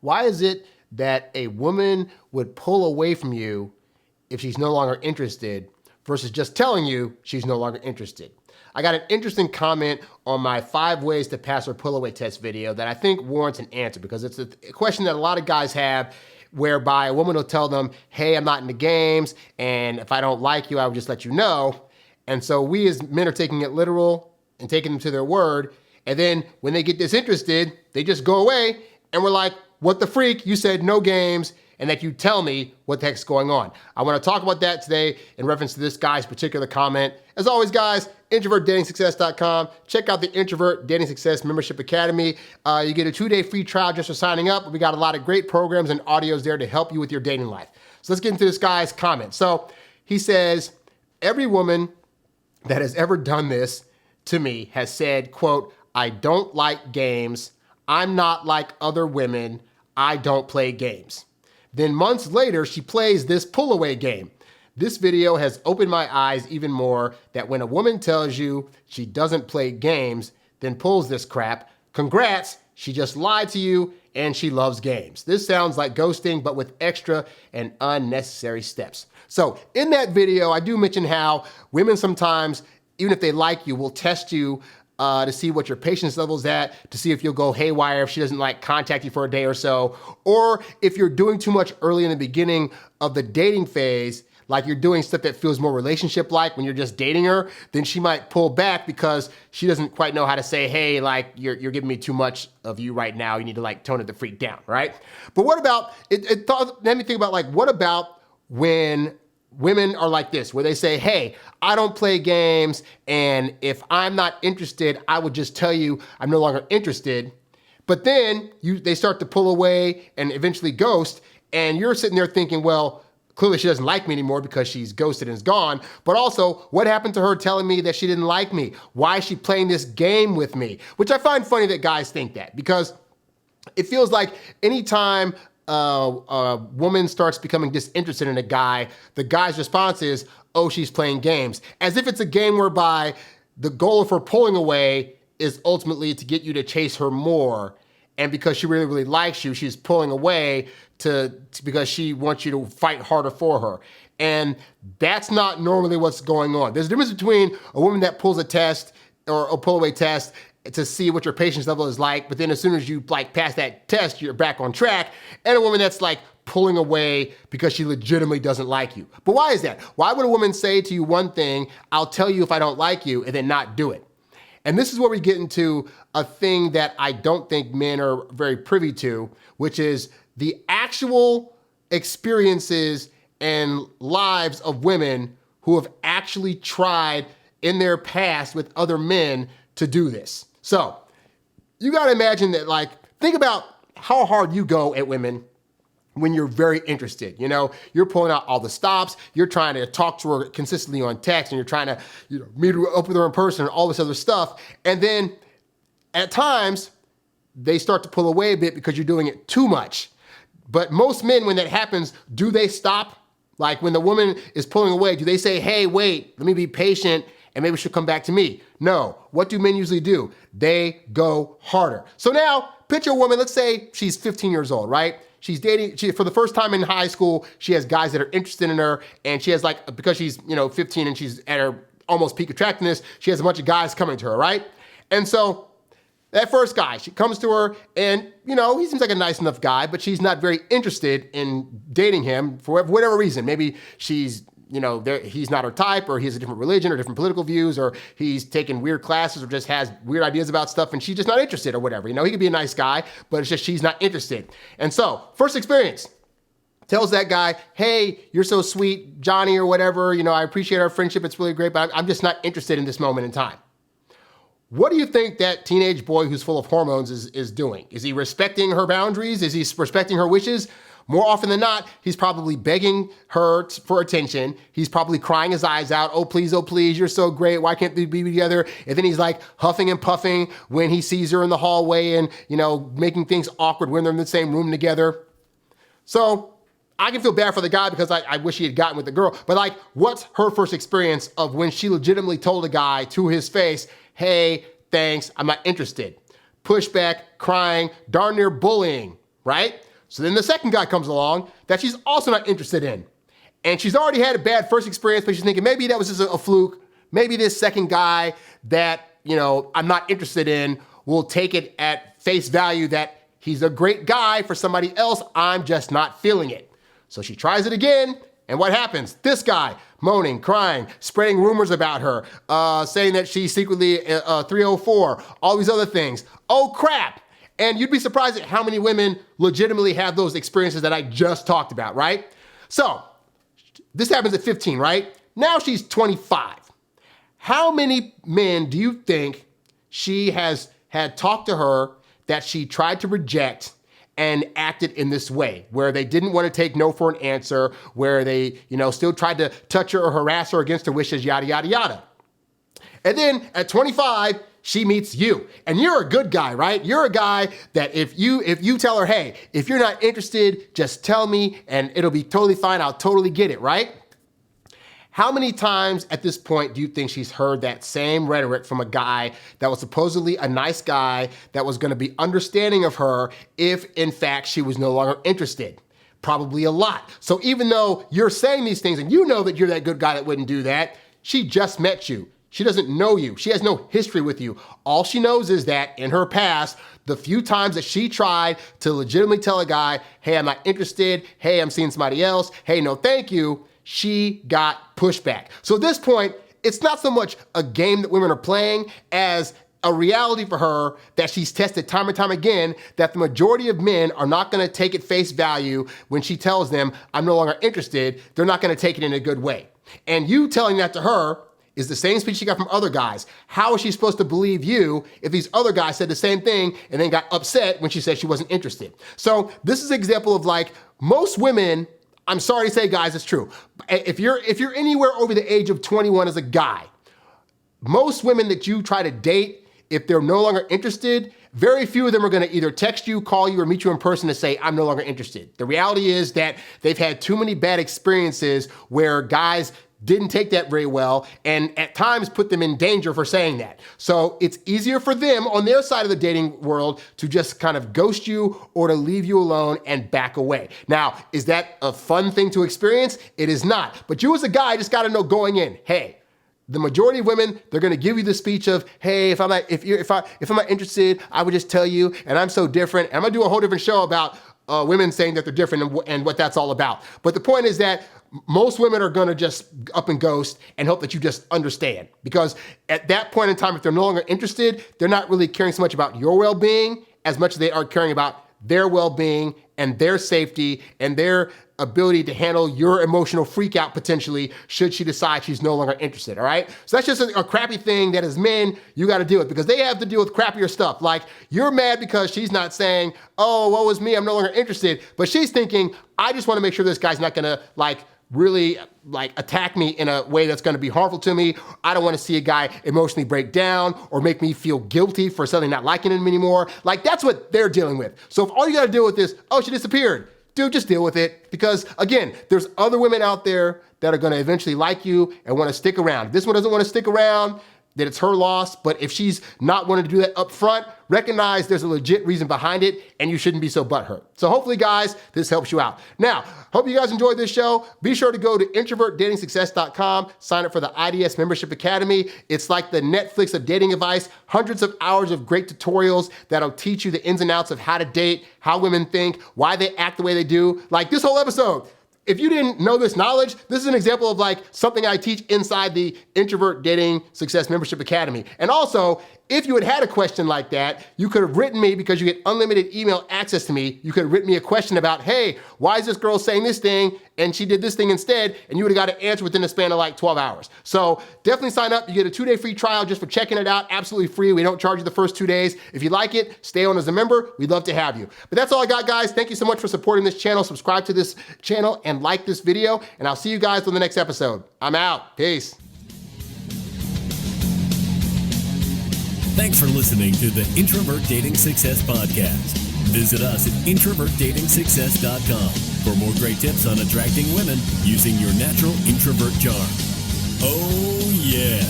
Why is it that a woman would pull away from you if she's no longer interested versus just telling you she's no longer interested? I got an interesting comment on my 5 ways to pass or pull away test video that I think warrants an answer, because it's a question that a lot of guys have, whereby a woman will tell them, hey, I'm not into games, and if I don't like you, I would just let you know. And so we as men are taking it literal and taking them to their word. And then when they get disinterested, they just go away, and we're like, what the freak? You said no games, and that you tell me what the heck's going on. I want to talk about that today in reference to this guy's particular comment. As always, guys, introvertdatingsuccess.com. Check out the Introvert Dating Success Membership Academy. You get a 2-day free trial just for signing up. We got a lot of great programs and audios there to help you with your dating life. So let's get into this guy's comment. So he says, every woman that has ever done this to me has said, quote, I don't like games. I'm not like other women. I don't play games. Then months later, she plays this pull-away game. This video has opened my eyes even more that when a woman tells you she doesn't play games, then pulls this crap, congrats, she just lied to you and she loves games. This sounds like ghosting, but with extra and unnecessary steps. So in that video, I do mention how women sometimes, even if they like you, will test you to see what your patience level is at, to see if you'll go haywire if she doesn't contact you for a day or so, or if you're doing too much early in the beginning of the dating phase, like you're doing stuff that feels more relationship-like when you're just dating her, then she might pull back because she doesn't quite know how to say, hey, you're giving me too much of you right now. You need to tone it the freak down, right? But what about, let me think about what about when women are like this, where they say, hey, I don't play games, and if I'm not interested, I would just tell you I'm no longer interested. But then they start to pull away and eventually ghost, and you're sitting there thinking, well, clearly she doesn't like me anymore because she's ghosted and is gone. But also, what happened to her telling me that she didn't like me? Why is she playing this game with me? Which I find funny that guys think that, because it feels like anytime a woman starts becoming disinterested in a guy, the guy's response is, oh, she's playing games. As if it's a game whereby the goal of her pulling away is ultimately to get you to chase her more. And because she really, really likes you, she's pulling away because she wants you to fight harder for her. And that's not normally what's going on. There's a difference between a woman that pulls a test or a pull away test to see what your patience level is like, but then as soon as you pass that test, you're back on track, and a woman that's pulling away because she legitimately doesn't like you. But why is that? Why would a woman say to you one thing, I'll tell you if I don't like you, and then not do it? And this is where we get into a thing that I don't think men are very privy to, which is the actual experiences and lives of women who have actually tried in their past with other men to do this. So you got to imagine that, think about how hard you go at women when you're very interested. You're pulling out all the stops. You're trying to talk to her consistently on text, and you're trying to meet her up with her in person and all this other stuff. And then at times they start to pull away a bit because you're doing it too much. But most men, when that happens, do they stop? When the woman is pulling away, do they say, hey, wait, let me be patient and maybe she'll come back to me? No. What do men usually do? They go harder. So now, picture a woman, let's say she's 15 years old, right? She's dating, for the first time in high school, she has guys that are interested in her, and she has because she's, 15 and she's at her almost peak attractiveness, she has a bunch of guys coming to her, right? And so that first guy, she comes to her and, he seems like a nice enough guy, but she's not very interested in dating him for whatever reason. Maybe she's, he's not her type, or he has a different religion or different political views, or he's taken weird classes or just has weird ideas about stuff and she's just not interested or whatever. He could be a nice guy, but it's just she's not interested. And so, first experience, tells that guy, hey, you're so sweet, Johnny or whatever, I appreciate our friendship, it's really great, but I'm just not interested in this moment in time. What do you think that teenage boy who's full of hormones is doing? Is he respecting her boundaries? Is he respecting her wishes? More often than not, he's probably begging her for attention. He's probably crying his eyes out. Oh, please, you're so great. Why can't we be together? And then he's huffing and puffing when he sees her in the hallway and, making things awkward when they're in the same room together. So I can feel bad for the guy because I wish he had gotten with the girl. But what's her first experience of when she legitimately told a guy to his face, hey, thanks, I'm not interested? Pushback, crying, darn near bullying, right? So then the second guy comes along that she's also not interested in. And she's already had a bad first experience, but she's thinking maybe that was just a fluke. Maybe this second guy that, I'm not interested in will take it at face value that he's a great guy for somebody else. I'm just not feeling it. So she tries it again. And what happens? This guy moaning, crying, spreading rumors about her, saying that she's secretly 304, all these other things. Oh, crap. And you'd be surprised at how many women legitimately have those experiences that I just talked about, right? So this happens at 15, right? Now she's 25. How many men do you think she has had talked to her that she tried to reject and acted in this way, where they didn't want to take no for an answer, where they, still tried to touch her or harass her against her wishes, yada, yada, yada. And then at 25, she meets you. And you're a good guy, right? You're a guy that if you tell her, hey, if you're not interested, just tell me and it'll be totally fine. I'll totally get it, right? How many times at this point do you think she's heard that same rhetoric from a guy that was supposedly a nice guy that was going to be understanding of her if, in fact, she was no longer interested? Probably a lot. So even though you're saying these things and you know that you're that good guy that wouldn't do that, she just met you. She doesn't know you. She has no history with you. All she knows is that in her past, the few times that she tried to legitimately tell a guy, hey, I'm not interested. Hey, I'm seeing somebody else. Hey, no, thank you. She got pushback. So at this point, it's not so much a game that women are playing as a reality for her that she's tested time and time again, that the majority of men are not going to take it face value when she tells them, I'm no longer interested. They're not going to take it in a good way. And you telling that to her is the same speech she got from other guys. How is she supposed to believe you if these other guys said the same thing and then got upset when she said she wasn't interested? So this is an example of most women, I'm sorry to say, guys, it's true. If you're anywhere over the age of 21 as a guy, most women that you try to date, if they're no longer interested, very few of them are going to either text you, call you, or meet you in person to say, I'm no longer interested. The reality is that they've had too many bad experiences where guys didn't take that very well and at times put them in danger for saying that. So it's easier for them on their side of the dating world to just kind of ghost you or to leave you alone and back away. Now, is that a fun thing to experience? It is not. But you as a guy just got to know going in, hey, the majority of women, they're going to give you the speech of, hey, if I'm not interested, I would just tell you, and I'm so different. And I'm going to do a whole different show about women saying that they're different and what that's all about. But the point is that most women are going to just up and ghost and hope that you just understand. Because at that point in time, if they're no longer interested, they're not really caring so much about your well-being as much as they are caring about their well-being and their safety and their ability to handle your emotional freak out potentially should she decide she's no longer interested, all right? So that's just a crappy thing that as men, you got to deal with because they have to deal with crappier stuff. Like you're mad because she's not saying, oh, woe is me, I'm no longer interested. But she's thinking, I just want to make sure this guy's not going to really attack me in a way that's going to be harmful to me. I don't want to see a guy emotionally break down or make me feel guilty for suddenly not liking him anymore. That's what they're dealing with. So if all you got to deal with is, oh, she disappeared. Dude, just deal with it. Because again, there's other women out there that are going to eventually like you and want to stick around. If this one doesn't want to stick around, then it's her loss. But if she's not wanting to do that up front, recognize there's a legit reason behind it and you shouldn't be so butthurt. So hopefully, guys, this helps you out. Now, hope you guys enjoyed this show. Be sure to go to introvertdatingsuccess.com, sign up for the IDS Membership Academy. It's like the Netflix of dating advice, hundreds of hours of great tutorials that'll teach you the ins and outs of how to date, how women think, why they act the way they do. Like this whole episode. If you didn't know this knowledge, this is an example of something I teach inside the Introvert Dating Success Membership Academy. And also, if you had a question like that, you could have written me because you get unlimited email access to me. You could have written me a question about, hey, why is this girl saying this thing and she did this thing instead? And you would have got an answer within the span of 12 hours. So definitely sign up. You get a 2-day free trial just for checking it out. Absolutely free. We don't charge you the first 2 days. If you like it, stay on as a member. We'd love to have you. But that's all I got, guys. Thank you so much for supporting this channel. Subscribe to this channel and like this video. And I'll see you guys on the next episode. I'm out. Peace. Thanks for listening to the Introvert Dating Success Podcast. Visit us at introvertdatingsuccess.com for more great tips on attracting women using your natural introvert charm. Oh, yeah.